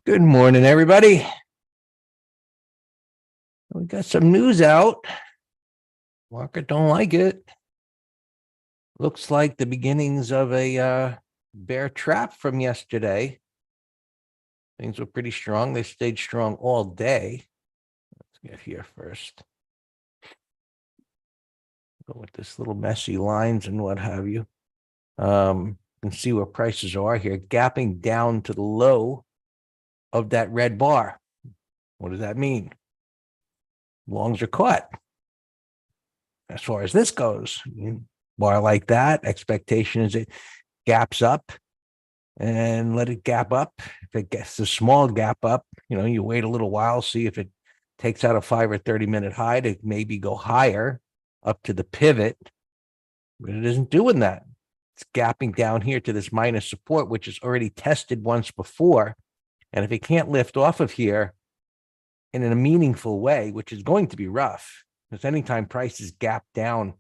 Good morning, everybody. We got some news out. Market don't like it. Looks like the beginnings of a bear trap from yesterday. Things were pretty strong. They stayed strong all day. Let's get here first. Go with this little messy lines and what have you. You can see where prices are here, gapping down to the low of that red bar. What does that mean? Longs are caught. As far as this goes, bar like that, expectation is it gaps up and let it gap up. If it gets a small gap up, you wait a little while, see if it takes out a 5 or 30-minute high to maybe go higher up to the pivot, but it isn't doing that. It's gapping down here to this minus support, which is already tested once before. And if it can't lift off of here in a meaningful way, which is going to be rough, because anytime prices gap down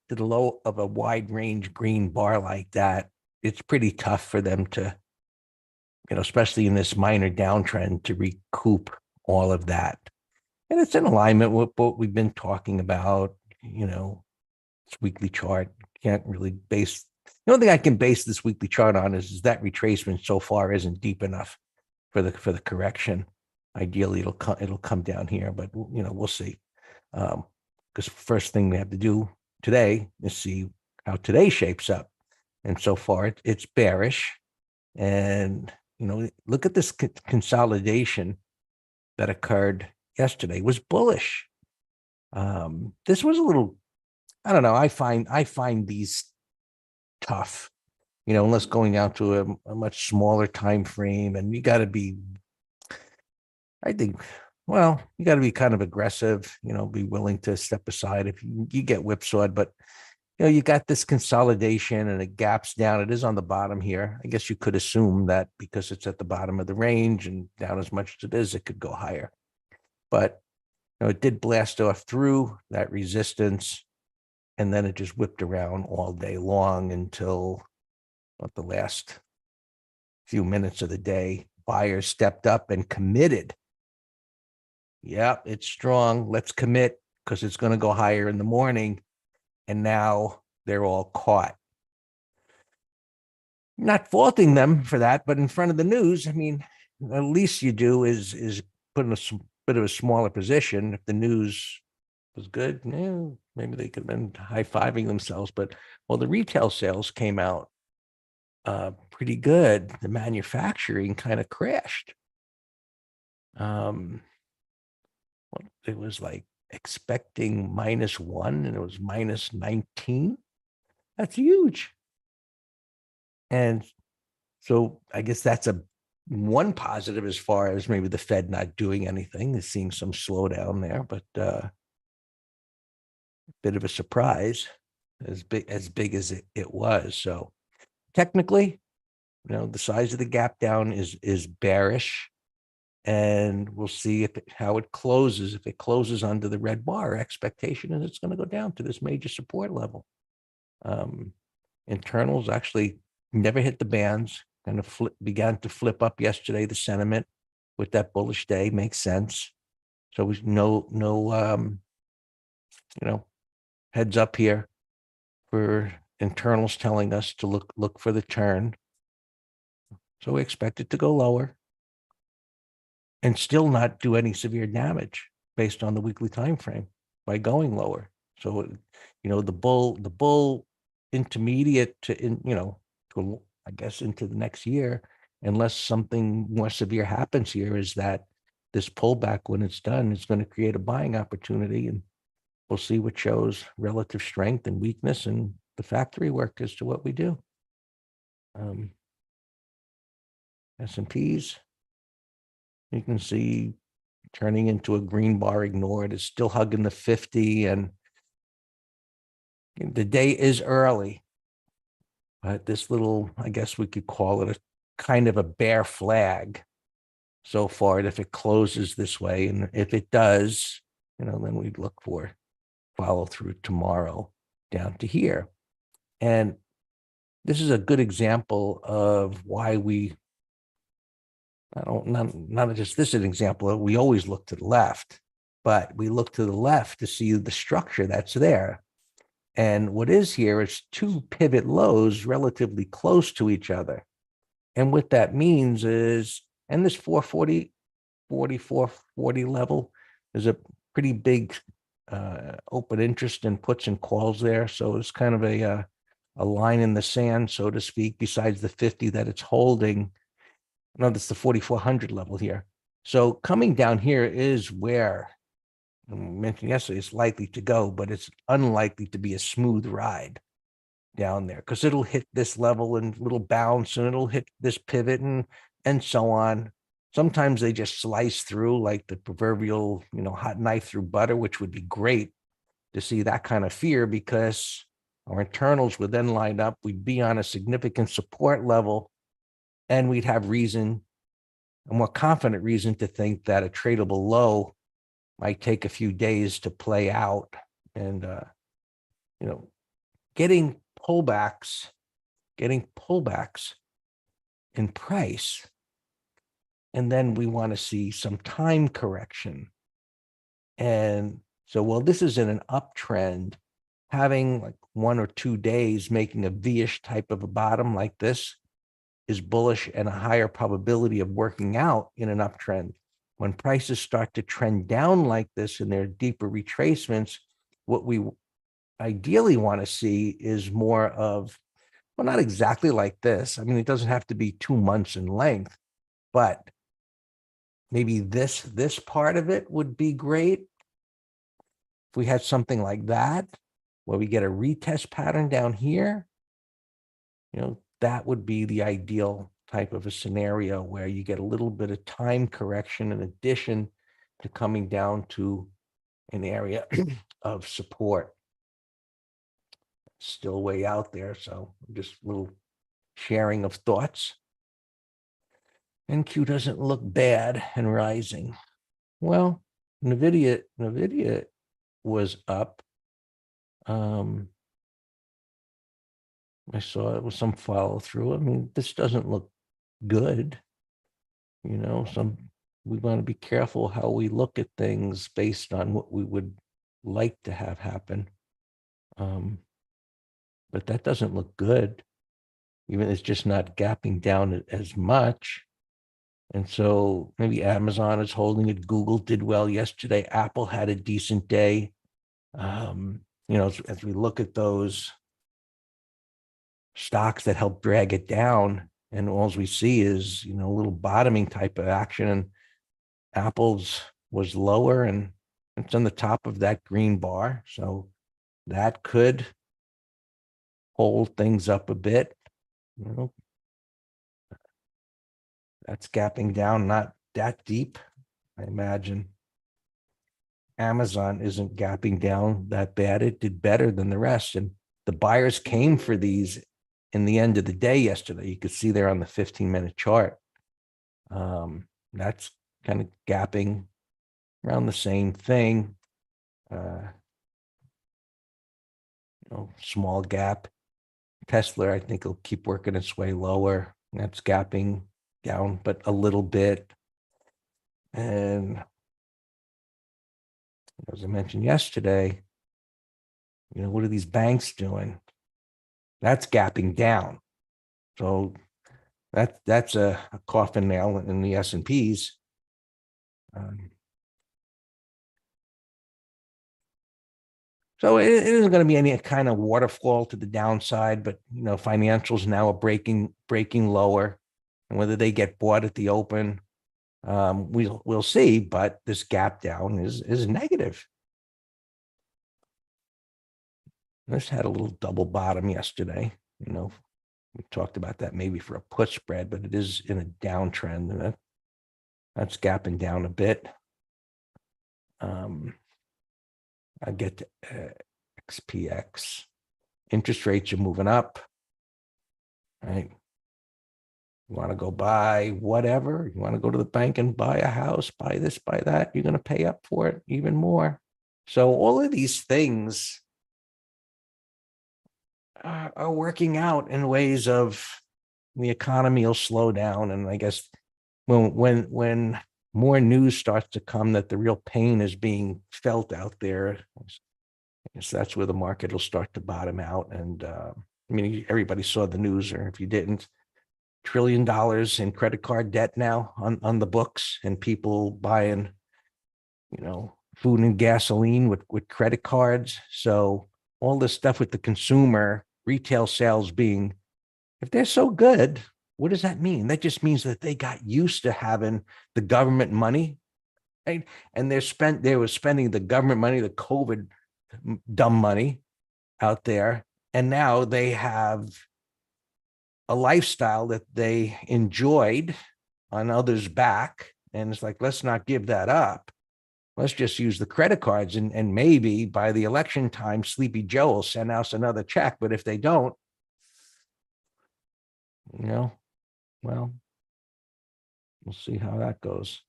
to the low of a wide range green bar like that, it's pretty tough for them to, especially in this minor downtrend, to recoup all of that. And it's in alignment with what we've been talking about, it's weekly chart. Can't really base, the only thing I can base this weekly chart on is that retracement so far isn't deep enough for the correction. Ideally, it'll come down here, but we'll see. Because first thing we have to do today is see how today shapes up. And so far it's bearish. And, look at this consolidation that occurred yesterday. It was bullish. This was a little, I don't know. I find these tough, unless going out to a much smaller time frame, and you got to be, I think, well, you got to be kind of aggressive, be willing to step aside if you get whipsawed. But, you got this consolidation and it gaps down. It is on the bottom here. I guess you could assume that because it's at the bottom of the range and down as much as it is, it could go higher. But, it did blast off through that resistance. And then it just whipped around all day long until about the last few minutes of the day. Buyers stepped up and committed. Yeah, it's strong. Let's commit because it's going to go higher in the morning. And now they're all caught. Not faulting them for that, but in front of the news, I mean, at least you do is put in a bit of a smaller position. If the news was good, maybe they could have been high-fiving themselves. But, well, the retail sales came out pretty good. The manufacturing kind of crashed. It was like expecting -1 and it was -19. That's huge. And so I guess that's one positive as far as maybe the Fed not doing anything, is seeing some slowdown there, but a bit of a surprise, as big as it was. So technically, the size of the gap down is bearish. And we'll see how it closes. If it closes under the red bar, expectation is it's going to go down to this major support level. Internals actually never hit the bands, kind of began to flip up yesterday. The sentiment with that bullish day makes sense. So we no heads up here for internals telling us to look for the turn. So we expect it to go lower and still not do any severe damage based on the weekly time frame by going lower. So, the bull intermediate to I guess into the next year, unless something more severe happens here, is that this pullback, when it's done, is going to create a buying opportunity, and we'll see what shows relative strength and weakness and the factory work as to what we do. S&Ps. You can see turning into a green bar ignored. It's still hugging the 50, and the day is early. But this little, I guess we could call it a kind of a bear flag so far. If it closes this way, and if it does, then we'd look for follow through tomorrow down to here. And this is a good example of why we not just this as an example. We always look to the left, but we look to the left to see the structure that's there. And what is here is two pivot lows relatively close to each other. And what that means is, and this 440, 4440 level is a pretty big open interest in puts and calls there. So it's kind of a line in the sand, so to speak, besides the 50 that it's holding. No, that's the 4,400 level here. So coming down here is where I mentioned yesterday it's likely to go, but it's unlikely to be a smooth ride down there because it'll hit this level and little bounce and it'll hit this pivot and so on. Sometimes they just slice through like the proverbial, hot knife through butter, which would be great to see that kind of fear because our internals would then line up. We'd be on a significant support level and we'd have reason, a more confident reason to think that a tradable low might take a few days to play out. And, getting pullbacks in price. And then we want to see some time correction. And so while this is in an uptrend, having like 1 or 2 days making a V-ish type of a bottom like this is bullish and a higher probability of working out in an uptrend. When prices start to trend down like this and there are deeper retracements, what we ideally want to see is more of, well, not exactly like this. I mean, it doesn't have to be 2 months in length, but maybe this part of it would be great. If we had something like that, where we get a retest pattern down here, that would be the ideal type of a scenario where you get a little bit of time correction in addition to coming down to an area of support. Still way out there, so just a little sharing of thoughts. NQ doesn't look bad and rising. Well, NVIDIA was up. I saw it was some follow through. I mean, this doesn't look good. We want to be careful how we look at things based on what we would like to have happen. But that doesn't look good. Even it's just not gapping down as much. And so maybe Amazon is holding it. Google did well yesterday. Apple had a decent day. As we look at those stocks that help drag it down, and all we see is, a little bottoming type of action, and Apple's was lower and it's on the top of that green bar. So that could hold things up a bit. That's gapping down, not that deep, I imagine. Amazon isn't gapping down that bad. It did better than the rest. And the buyers came for these in the end of the day yesterday. You could see there on the 15-minute chart. That's kind of gapping around the same thing. Small gap. Tesla, I think, will keep working its way lower. That's gapping down, but a little bit. And as I mentioned yesterday, what are these banks doing? That's gapping down. So that's a coffin nail in the S&Ps. So it isn't going to be any kind of waterfall to the downside, but financials now are breaking lower, and whether they get bought at the open, we'll see. But this gap down is negative. This had a little double bottom yesterday. We talked about that maybe for a put spread, but it is in a downtrend, and that's gapping down a bit. I get to SPX. Interest rates are moving up, right? You want to go buy whatever. You want to go to the bank and buy a house, buy this, buy that. You're going to pay up for it even more. So all of these things are working out in ways of the economy will slow down. And I guess when more news starts to come that the real pain is being felt out there, I guess that's where the market will start to bottom out. And I mean, everybody saw the news, or if you didn't, $1 trillion in credit card debt now on the books, and people buying, food and gasoline with credit cards. So all this stuff with the consumer, retail sales being, if they're so good, what does that mean? That just means that they got used to having the government money, right? And they were spending the government money, the COVID dumb money out there. And now they have a lifestyle that they enjoyed on others' back. And it's like, let's not give that up. Let's just use the credit cards, and maybe by the election time, Sleepy Joe will send us another check. But if they don't, well, we'll see how that goes.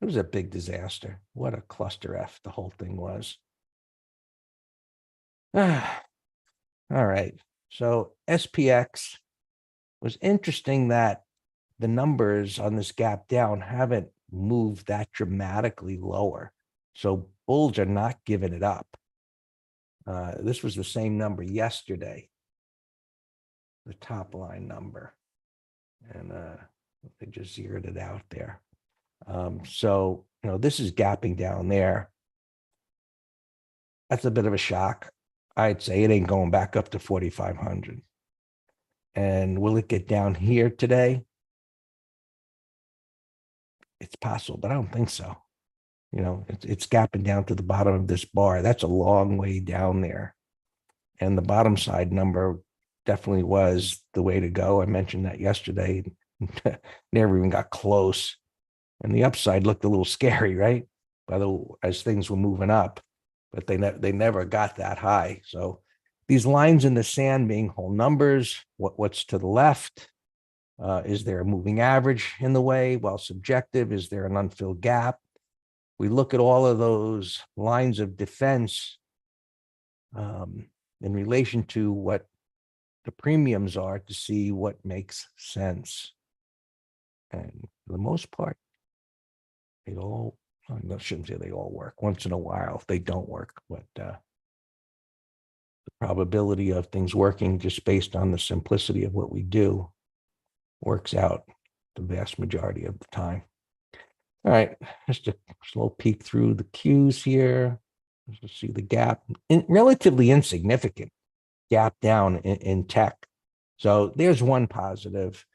It was a big disaster. What a cluster F the whole thing was. All right. So SPX was interesting that the numbers on this gap down haven't moved that dramatically lower. So bulls are not giving it up. This was the same number yesterday, the top line number. And they just zeroed it out there. So, this is gapping down there. That's a bit of a shock. I'd say it ain't going back up to 4,500. And will it get down here today? It's possible, but I don't think so. It's gapping down to the bottom of this bar. That's a long way down there. And the bottom side number definitely was the way to go. I mentioned that yesterday. Never even got close. And the upside looked a little scary, right? As things were moving up, but they never got that high. So these lines in the sand being whole numbers, what's to the left? Is there a moving average in the way? Well, subjective, is there an unfilled gap? We look at all of those lines of defense in relation to what the premiums are to see what makes sense. And for the most part, I shouldn't say they all work. Once in a while, they don't work, but the probability of things working just based on the simplicity of what we do works out the vast majority of the time. All right, just a slow peek through the cues here. Let's see the gap, relatively insignificant gap down in tech. So there's one positive.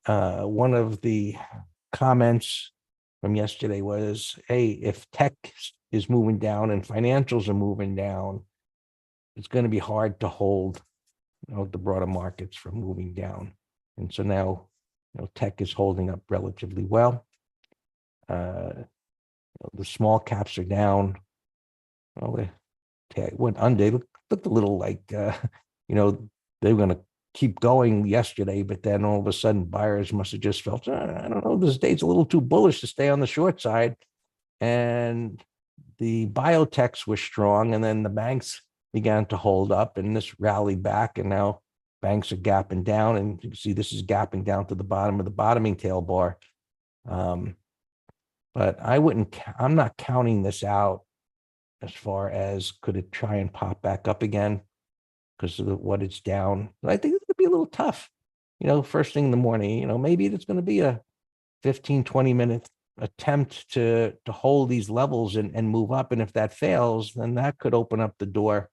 One of the comments from yesterday was, hey, if tech is moving down and financials are moving down, it's going to be hard to hold the broader markets from moving down. And so now tech is holding up relatively well. The small caps are down. Well, they went under. Looked a little like they were going to keep going yesterday, but then all of a sudden buyers must have just felt, I don't know, this day's a little too bullish to stay on the short side. And the biotechs were strong, and then the banks began to hold up, and this rallied back, and now banks are gapping down, and you can see this is gapping down to the bottom of the bottoming tail bar. But I'm not counting this out as far as could it try and pop back up again because of what it's down. But I think it's going to be a little tough, first thing in the morning, maybe it's going to be a 15, 20-minute attempt to hold these levels and move up. And if that fails, then that could open up the door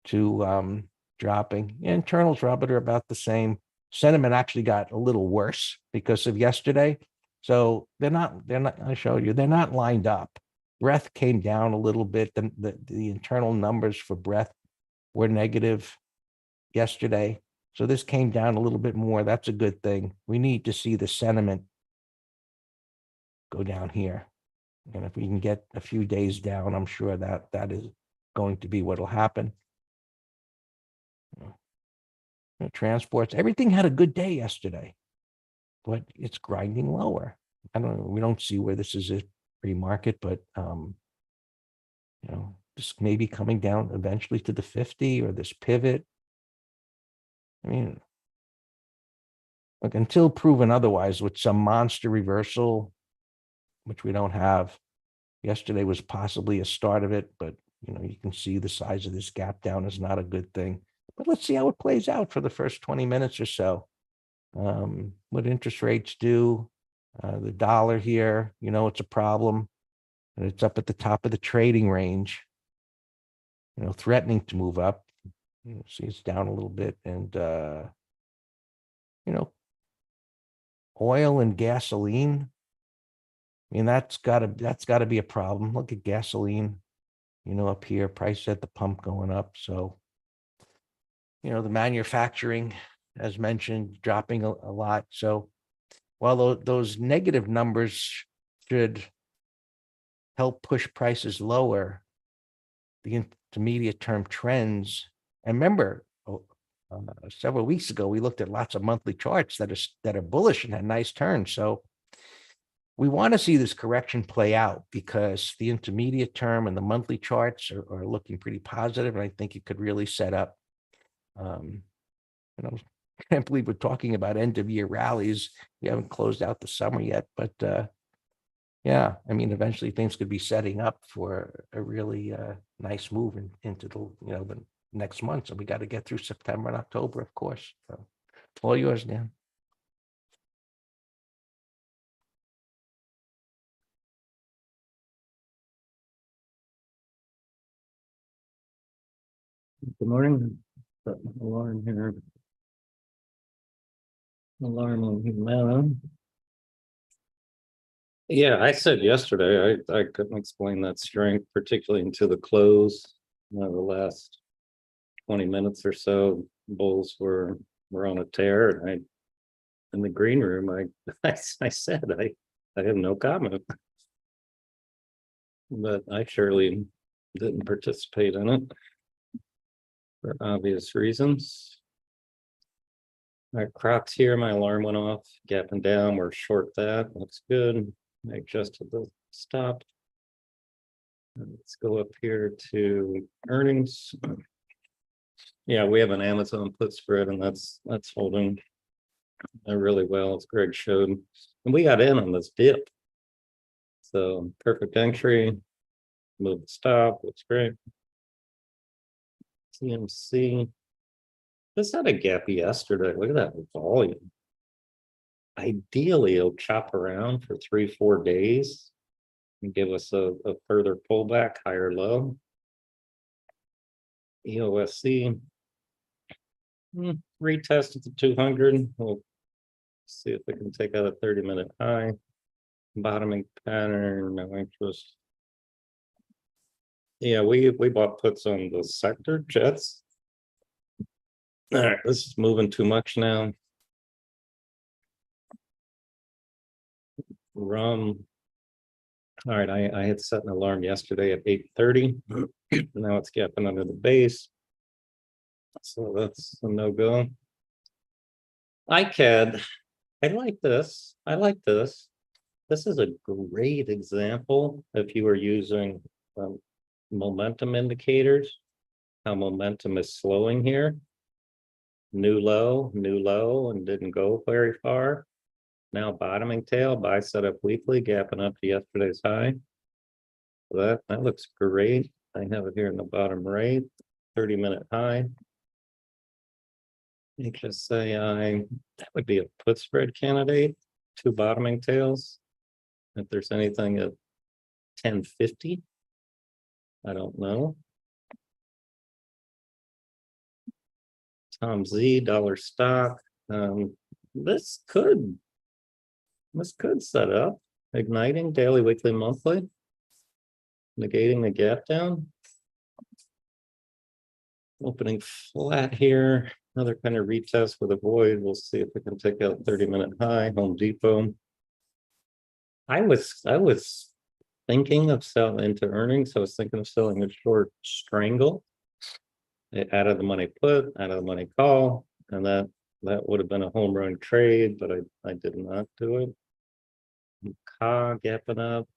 to dropping. Internals, Robert, are about the same. Sentiment actually got a little worse because of yesterday. So they're not, I showed you, they're not lined up. Breath came down a little bit. The internal numbers for breath were negative yesterday. So this came down a little bit more. That's a good thing. We need to see the sentiment go down here. And if we can get a few days down, I'm sure that is going to be what will happen. Transports, everything had a good day yesterday, but it's grinding lower. I don't know. We don't see where this is a pre-market, but just maybe coming down eventually to the 50 or this pivot. I mean, Like until proven otherwise with some monster reversal, which we don't have. Yesterday was possibly a start of it, but you can see the size of this gap down is not a good thing. But let's see how it plays out for the first 20 minutes or so. What interest rates do, the dollar here, it's a problem. And it's up at the top of the trading range, threatening to move up. See, it's down a little bit. And, oil and gasoline. I mean, that's gotta be a problem. Look at gasoline, up here, price at the pump going up. So, the manufacturing, as mentioned, dropping a lot. So while those negative numbers should help push prices lower, the intermediate term trends, and remember, several weeks ago, we looked at lots of monthly charts that are bullish and had nice turns. So we want to see this correction play out because the intermediate term and the monthly charts are looking pretty positive, and I think it could really set up. I can't believe we're talking about end of year rallies. We haven't closed out the summer yet, but yeah, I mean, eventually things could be setting up for a really nice move into the next month. So we got to get through September and October, of course. So all yours, Dan. Good morning. Alarm here. Alarm on human. Yeah, I said yesterday I couldn't explain that strength, particularly into the close. The last 20 minutes or so, bulls were on a tear, and I in the green room I said I have no comment, but I surely didn't participate in it for obvious reasons. My Crocs here, my alarm went off, gapping down, we're short that, looks good. I adjusted the stop. Let's go up here to earnings. Yeah, we have an Amazon put spread, and that's holding really well, as Greg showed. And we got in on this dip. So perfect entry, move the stop, looks great. TMC. This had a gap yesterday. Look at that volume. Ideally, it'll chop around for 3-4 days and give us a further pullback, higher low. EOSC retest at the 200. We'll see if we can take out a 30-minute high. Bottoming pattern, no interest. Yeah, we bought puts on the sector jets. All right, this is moving too much now. Rum. All right, I had set an alarm yesterday at 8:30. Now it's gapping under the base. So that's a no-go. ICAD, I like this. I like this. This is a great example if you are using momentum indicators, how momentum is slowing here. New low, and didn't go very far. Now bottoming tail, buy setup weekly, gapping up to yesterday's high. So that looks great. I have it here in the bottom right, 30-minute high. HSAI, that would be a put spread candidate, 2 bottoming tails. If there's anything at 1050, I don't know. Tom Z, dollar stock. This could set up, igniting daily, weekly, monthly, negating the gap down, opening flat here, another kind of retest with a void. We'll see if we can take out 30-minute high. Home Depot. I was thinking of selling into earnings. I was thinking of selling a short strangle out of the money put, out of the money call, and that would have been a home run trade, but I did not do it. Gapping up.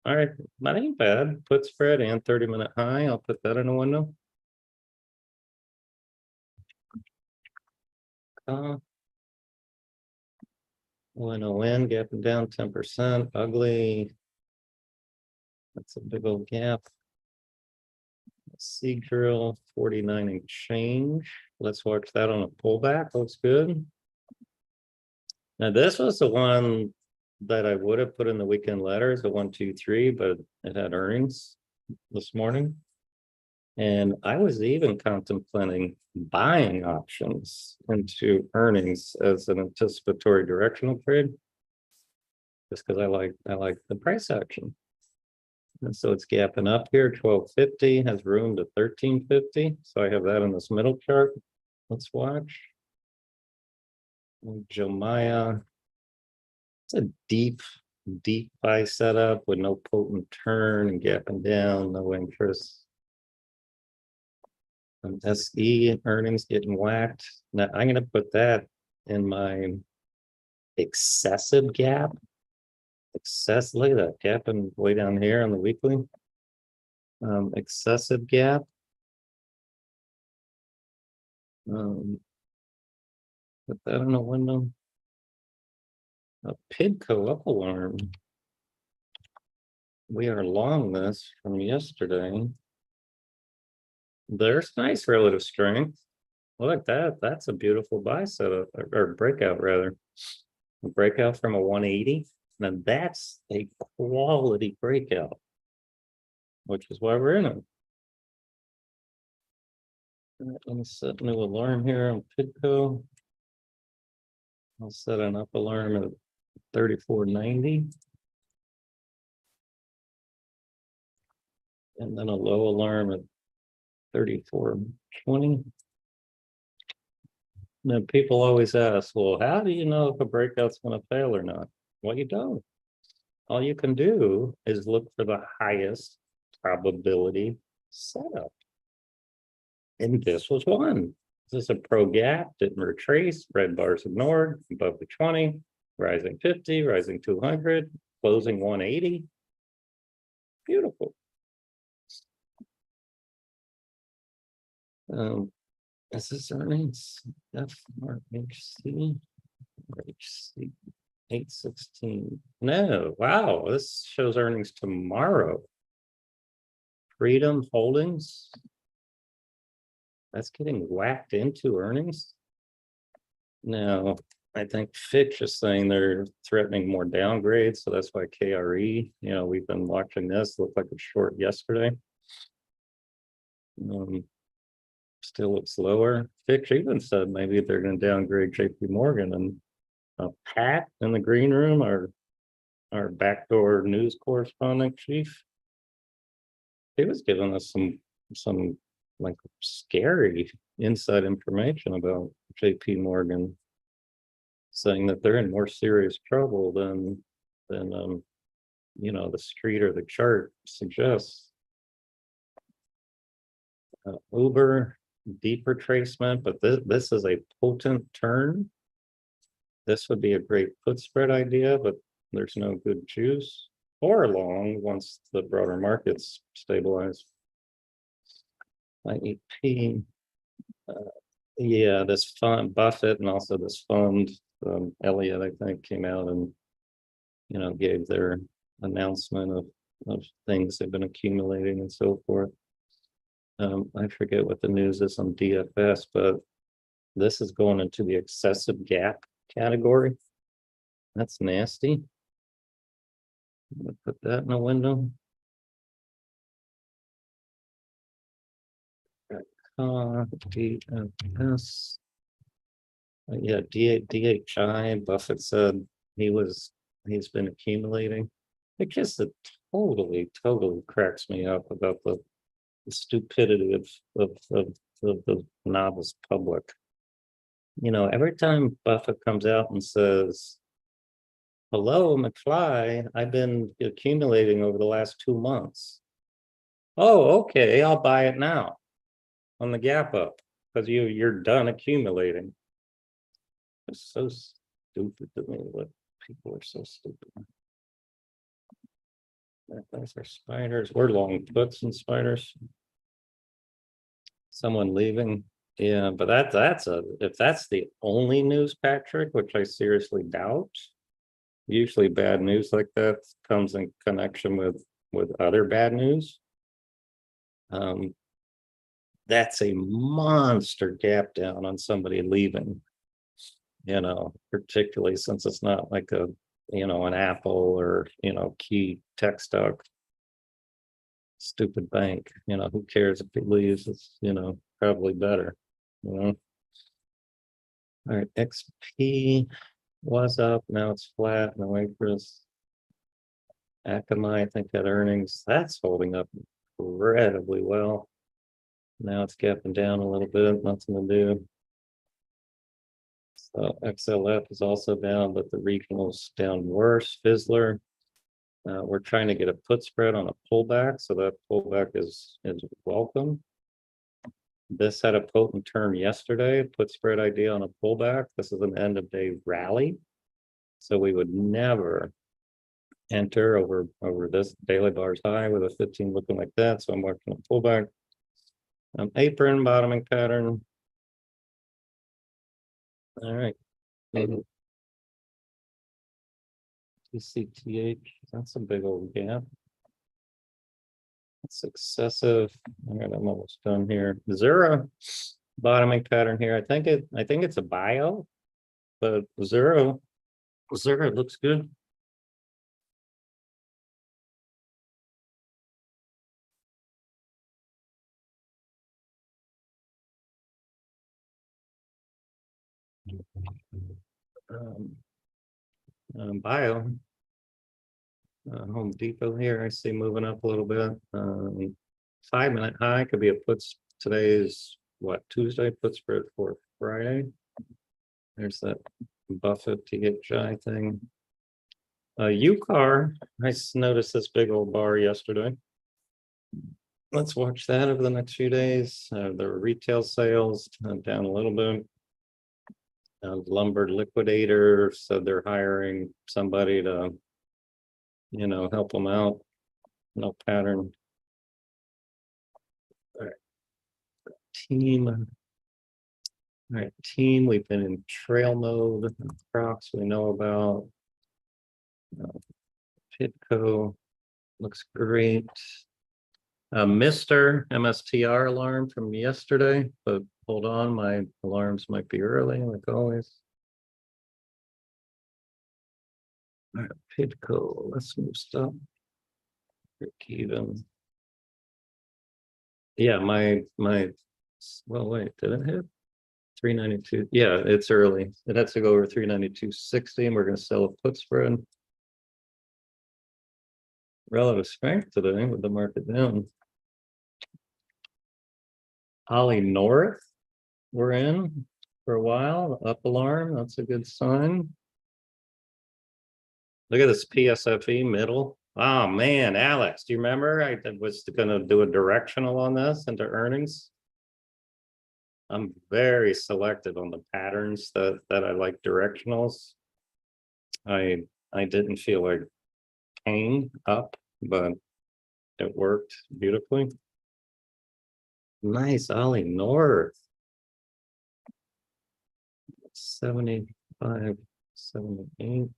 All right, that ain't bad. Put spread and 30-minute high. I'll put that in a window. ON, gapping down 10%, ugly. That's a big old gap. Seed drill 49 and change. Let's watch that on a pullback. Looks good. Now this was the one that I would have put in the weekend letters, the 1, 2, 3, but it had earnings this morning. And I was even contemplating buying options into earnings as an anticipatory directional trade. Just because I like the price action. And so it's gapping up here, 1250 has room to 1350. So I have that in this middle chart. Let's watch. Jomaya. It's a deep buy setup with no potent turn and gapping down, no interest. SE earnings getting whacked. Now I'm going to put that in my excessive gap. Look at that gapping way down here on the weekly. Excessive gap. Put that in the window. A Pidco up alarm. We are long this from yesterday. There's nice relative strength. Look at that. That's a beautiful buy setup or breakout rather. A breakout from a 180. Now that's a quality breakout, which is why we're in it. Let me set a new alarm here on Pidco. I'll set an up alarm at 3490. And then a low alarm at 3420. Now people always ask, well, how do you know if a breakout's going to fail or not? Well, you don't. All you can do is look for the highest probability setup. And this was one. This is a pro gap, didn't retrace, red bars ignored, above the 20, rising 50, rising 200, closing 180. Beautiful. Is this earnings? FRHC, HC 816. No, wow, this shows earnings tomorrow. Freedom Holdings. That's getting whacked into earnings. Now, I think Fitch is saying they're threatening more downgrades, so that's why KRE, we've been watching this, looked like a short yesterday. Still looks lower. Fitch even said maybe they're going to downgrade JP Morgan, and Pat in the green room, our backdoor news correspondent chief, he was giving us some like scary inside information about JP Morgan, saying that they're in more serious trouble than the street or the chart suggests. Uber, deep retracement, but this is a potent turn. This would be a great put spread idea, but there's no good juice or long once the broader markets stabilize. IEP, yeah, this fund, Buffett, and also this fund, Elliott, I think, came out and gave their announcement of things they've been accumulating and so forth. I forget what the news is on DFS, but this is going into the excessive gap category. That's nasty. I'm gonna put that in the window. DFS. Yeah, DHI. Buffett said he's been accumulating. It just totally cracks me up about the stupidity of the novice public. Every time Buffett comes out and says, hello, McFly, I've been accumulating over the last 2 months. Oh, okay, I'll buy it now on the gap up because you're done accumulating. It's so stupid to me. What people are so stupid. Those are spiders. We're long puts and spiders. Someone leaving. Yeah, but if that's the only news, Patrick, which I seriously doubt, usually bad news like that comes in connection with other bad news. That's a monster gap down on somebody leaving, particularly since it's not like an Apple or, key tech stock. Stupid bank, who cares if he leaves? It's, probably better, All right, XP was up, now it's flat. No wait for this. Akamai, I think that earnings, that's holding up incredibly well. Now it's gapping down a little bit, nothing to do. So XLF is also down, but the regional's down worse. Fizzler, we're trying to get a put spread on a pullback, so that pullback is welcome. This had a potent term yesterday, put spread idea on a pullback. This is an end of day rally, so we would never enter over this daily bars high with a 15 looking like that. So I'm watching a pullback. Apron bottoming pattern. All right. TCTH, that's a big old gap. That's excessive. All right, I'm almost done here. Zero bottoming pattern here. I think it's a bio, but zero looks good. Bio. Home Depot here, I see moving up a little bit. 5-minute high could be a puts. Today's what, Tuesday? Put spread for Friday. There's that Buffett to get shy thing. UCAR, I noticed this big old bar yesterday. Let's watch that over the next few days. The retail sales down a little bit. Lumber liquidator said they're hiring somebody to, help them out. No pattern. All right. Team. All right, team. We've been in trail mode. Crocs we know about. Pitco looks great. Mr. MSTR alarm from yesterday, but hold on, my alarms might be early, like always. All right, Pitco, let's move stuff. Even. Yeah, well, wait, did it hit 392? Yeah, it's early. It has to go over 392.60, and we're going to sell a put spread. Relative strength today with the market down. Ollie North, we're in for a while. Up alarm, that's a good sign. Look at this PSFE middle. Oh man, Alex, do you remember I was going to do a directional on this into earnings? I'm very selective on the patterns that I like directionals. I didn't feel like paying up, but it worked beautifully. Nice, Ollie North. 75, 78.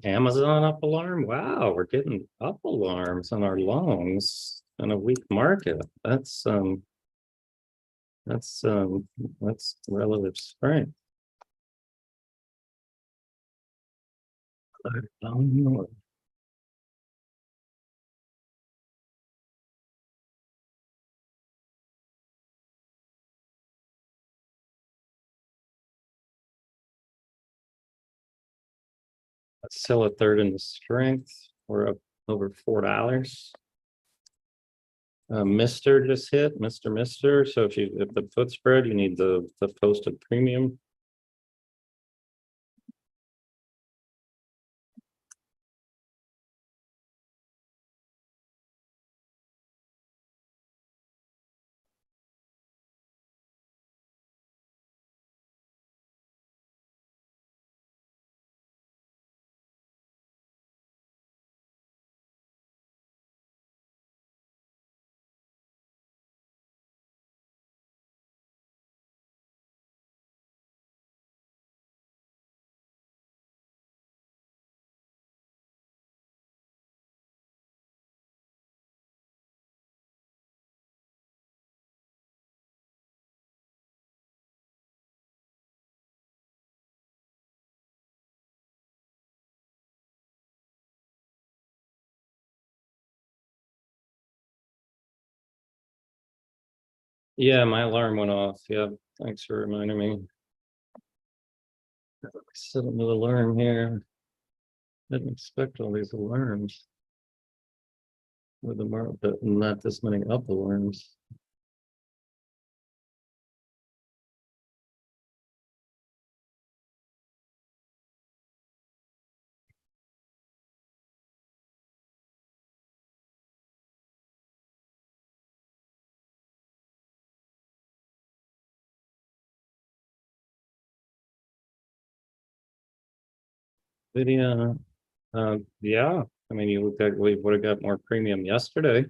Amazon up alarm. Wow, we're getting up alarms on our longs in a weak market. That's relative strength. I don't know. Let's sell a third in the strength. We're up over $4. Mr. just hit, Mr. So if the put spread, you need the posted premium. Yeah, my alarm went off. Yeah, thanks for reminding me. Set a new alarm here. Didn't expect all these alarms. With the but not this many up alarms. Video, yeah, I mean, we would have got more premium yesterday.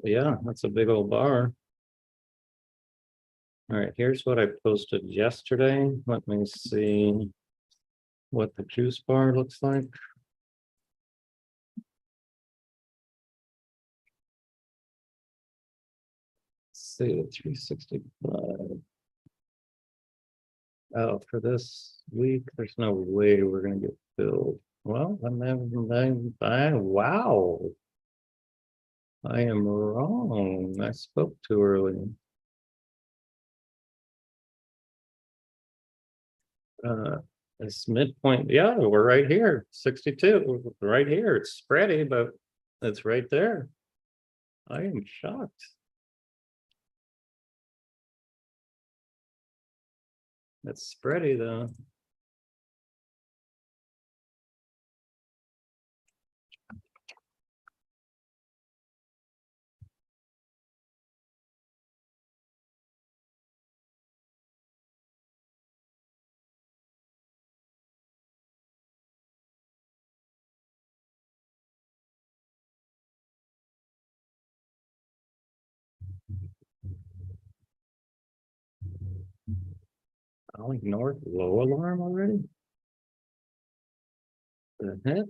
Yeah, that's a big old bar. All right, here's what I posted yesterday. Let me see what the juice bar looks like. Let's see, 365. Oh, for this week, there's no way we're gonna get filled. Well, wow. I am wrong. I spoke too early. It's midpoint. Yeah, we're right here, 62, right here. It's spready, but it's right there. I am shocked. It's spready though. I'll ignore low alarm already. The heck?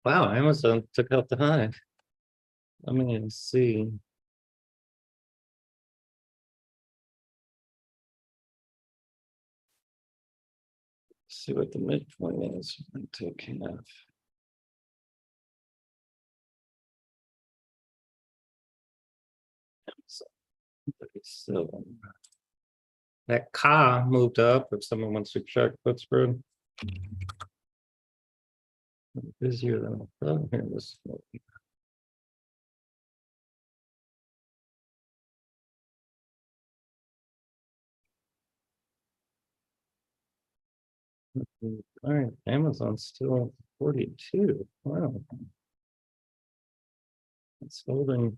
Wow, Amazon took out the high. Let me see. See what the midpoint is. I'm taking off. So, 37. That car moved up. If someone wants to check put spread. Busier than I thought. Here, this. All right, Amazon's still 42. Wow. It's holding.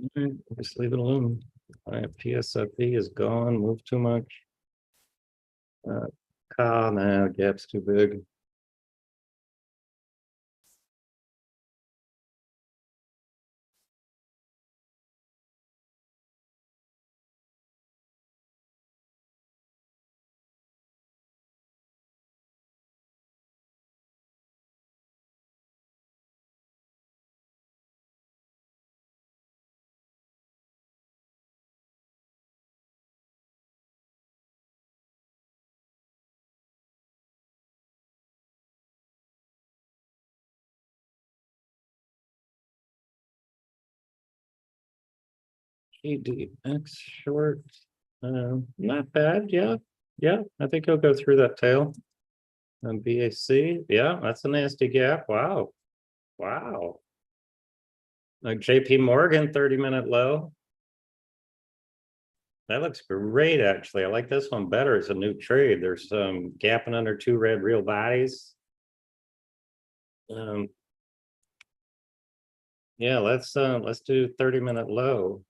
All right, just leave it alone. All right, PSFE is gone, moved too much. Nah, gap's too big. KDX short, not bad. Yeah, I think he'll go through that tail. And BAC, yeah, that's a nasty gap. Wow, like JP Morgan 30-minute low. That looks great, actually. I like this one better. It's a new trade. There's some gapping under two red real bodies. Yeah, let's do 30-minute low.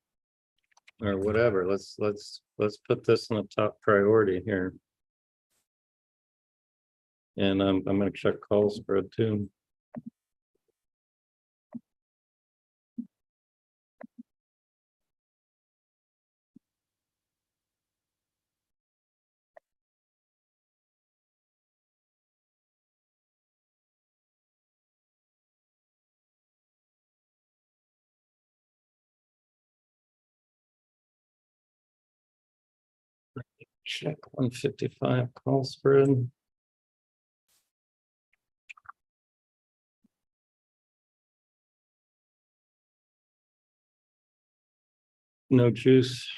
Or whatever. Let's put this in the top priority here. And I'm gonna check call spread too. Check 155 call spread. No juice.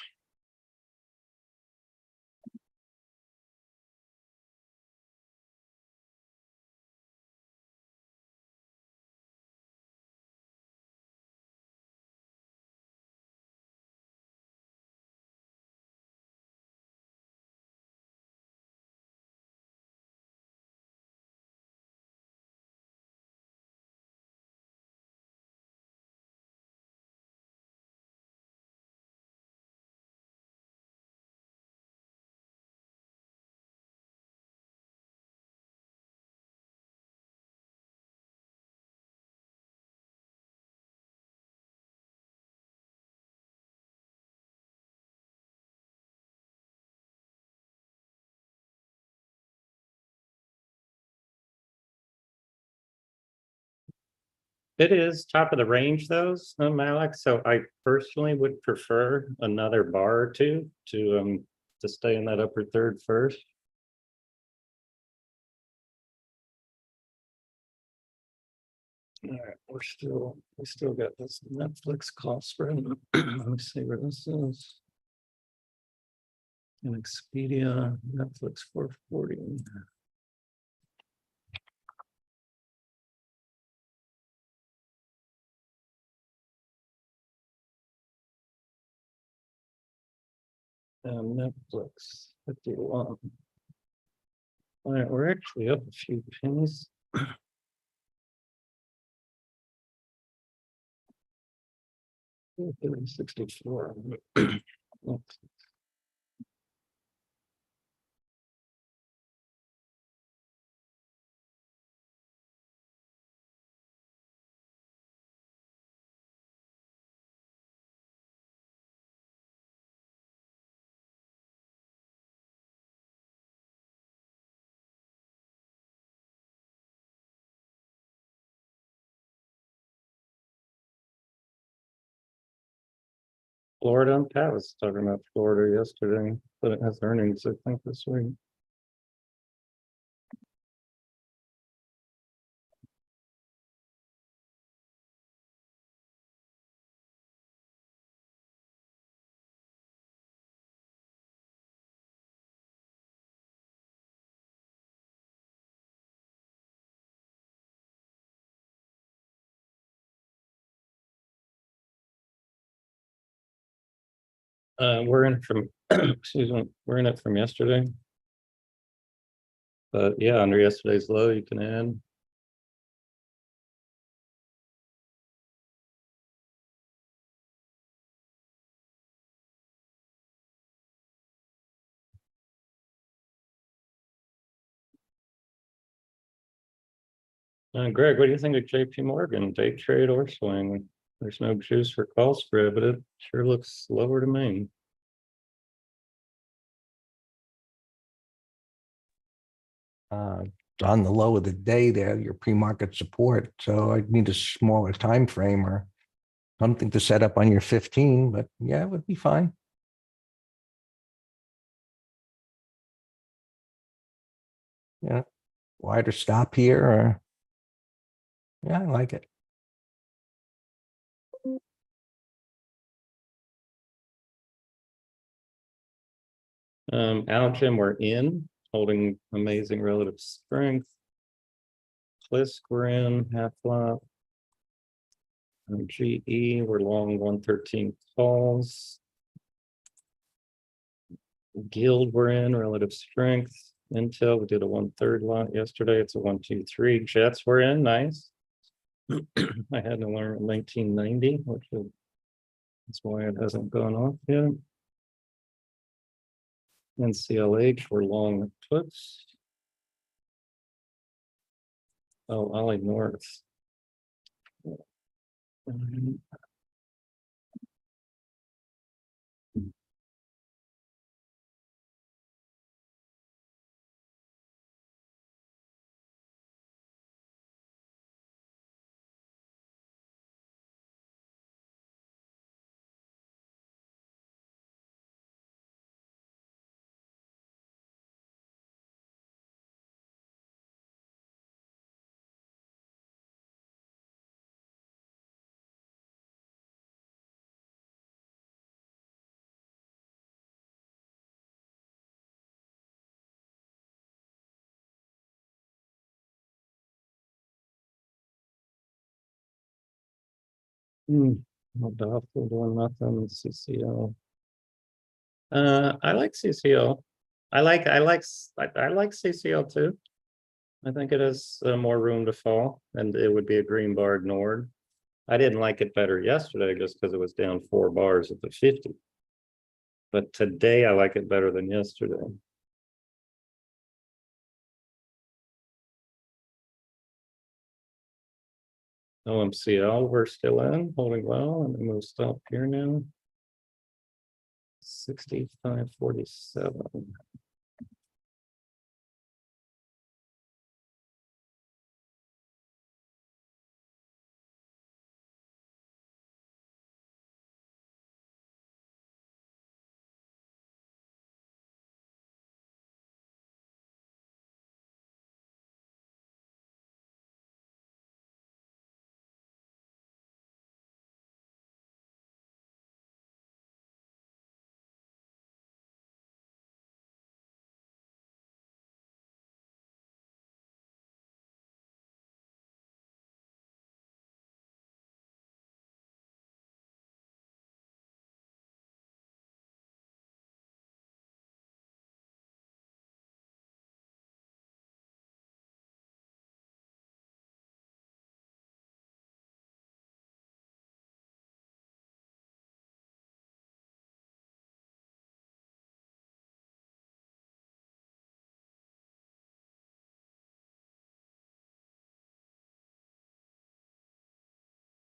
It is top of the range, those, Malik. So I personally would prefer another bar or two to stay in that upper third first. All right, we still got this Netflix call spread. Let me see where this is. In Expedia, Netflix 440. Netflix 51. All right, we're actually up a few pennies. 64. Florida, Pat was talking about Florida yesterday, but it has earnings, I think, this week. We're in from, excuse me, we're in it from yesterday. But yeah, under yesterday's low, you can add. Greg, what do you think of JP Morgan? Day trade or swing? There's no juice for call spread, but it sure looks lower to me. On the low of the day there, your pre-market support. So I need a smaller time frame or something to set up on your 15, but yeah, it would be fine. Yeah, wider stop here or yeah, I like it. Algem, we're in, holding amazing relative strength. Plisk, we're in, half flop. GE, we're long 113 calls. Guild, we're in, relative strength. Intel, we did a 1/3 lot yesterday. It's a 1, 2, 3. Jets, we're in, nice. I had to learn in 1990, which is that's why it hasn't gone off yet. NCLH were long puts. Oh, Ollie North. Modafinil doing nothing. CCL. I like CCL. I like CCL too. I think it has more room to fall, and it would be a green bar ignored. I didn't like it better yesterday just because it was down 4 bars at the 50. But today I like it better than yesterday. OMCL, we're still in, holding well, and we'll stop here now. 65.47.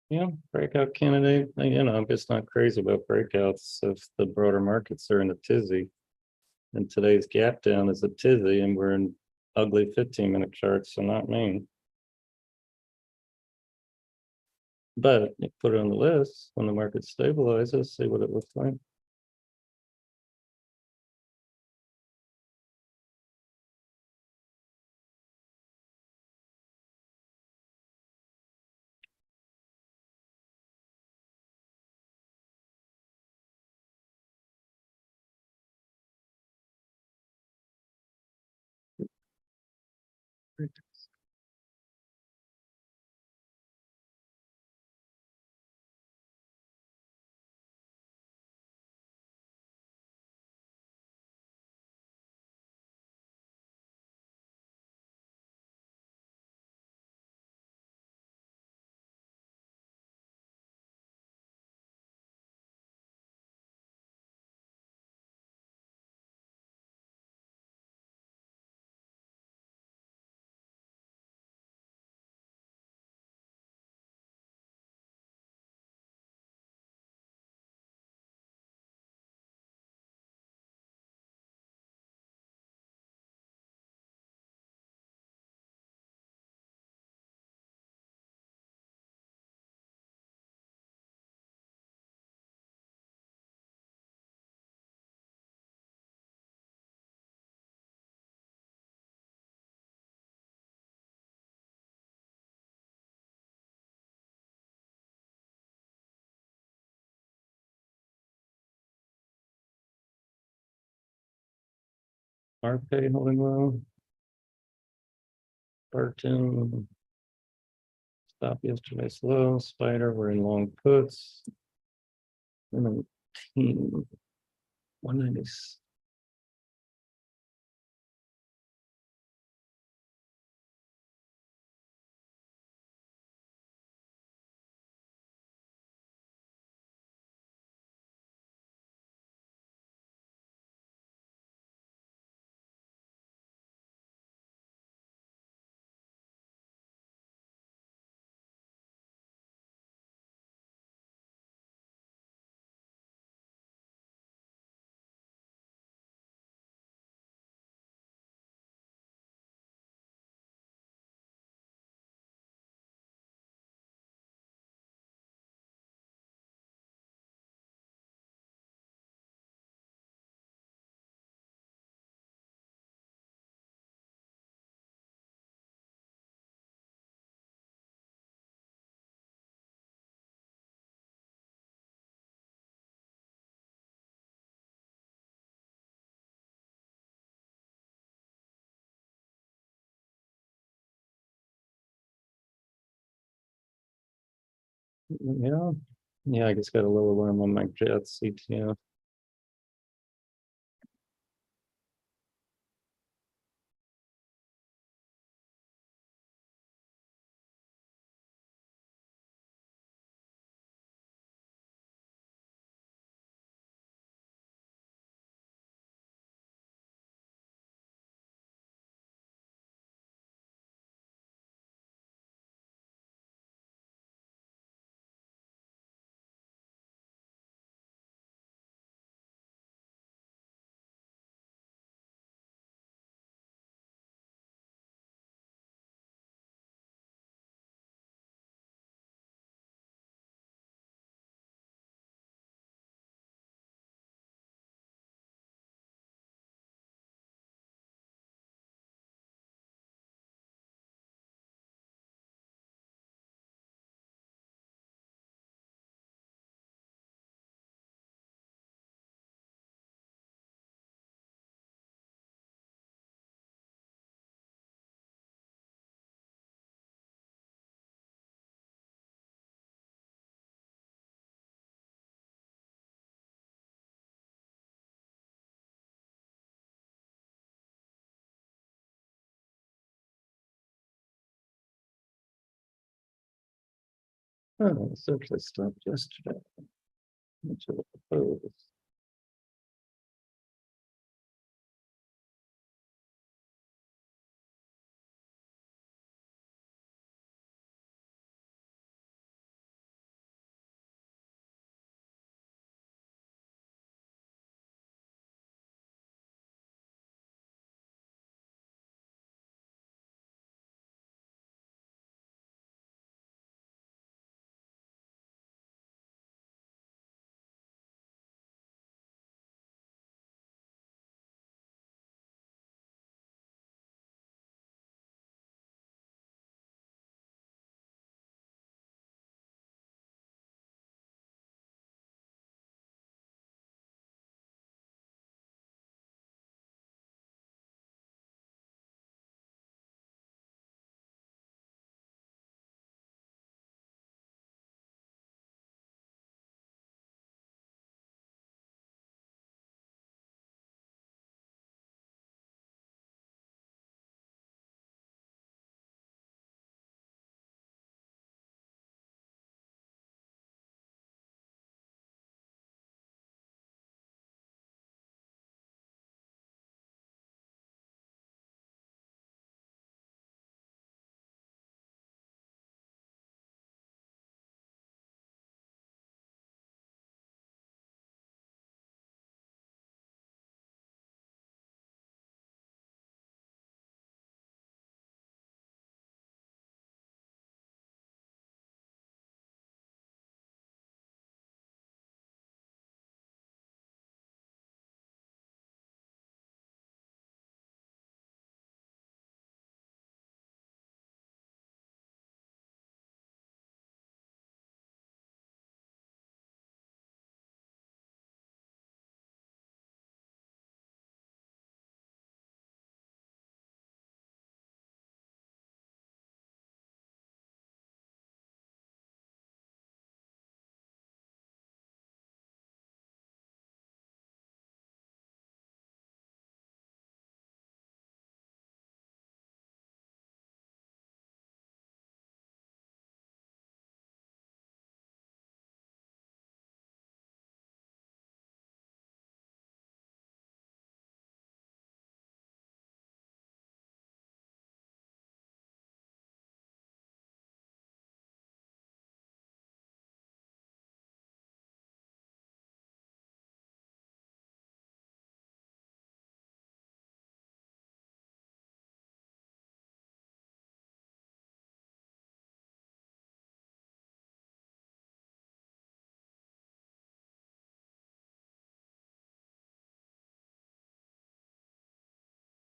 Yeah, breakout candidate. I'm just not crazy about breakouts if the broader markets are in a tizzy. And today's gap down is a tizzy, and we're in ugly 15-minute charts, so not me. But you put it on the list when the market stabilizes, see what it looks like. RPay holding well. Barton. Stop yesterday's low. Spider, we're in long puts. 190. Yeah, yeah, I just got a little alarm on my jet CTF. Oh, it's actually stopped yesterday. Which I propose.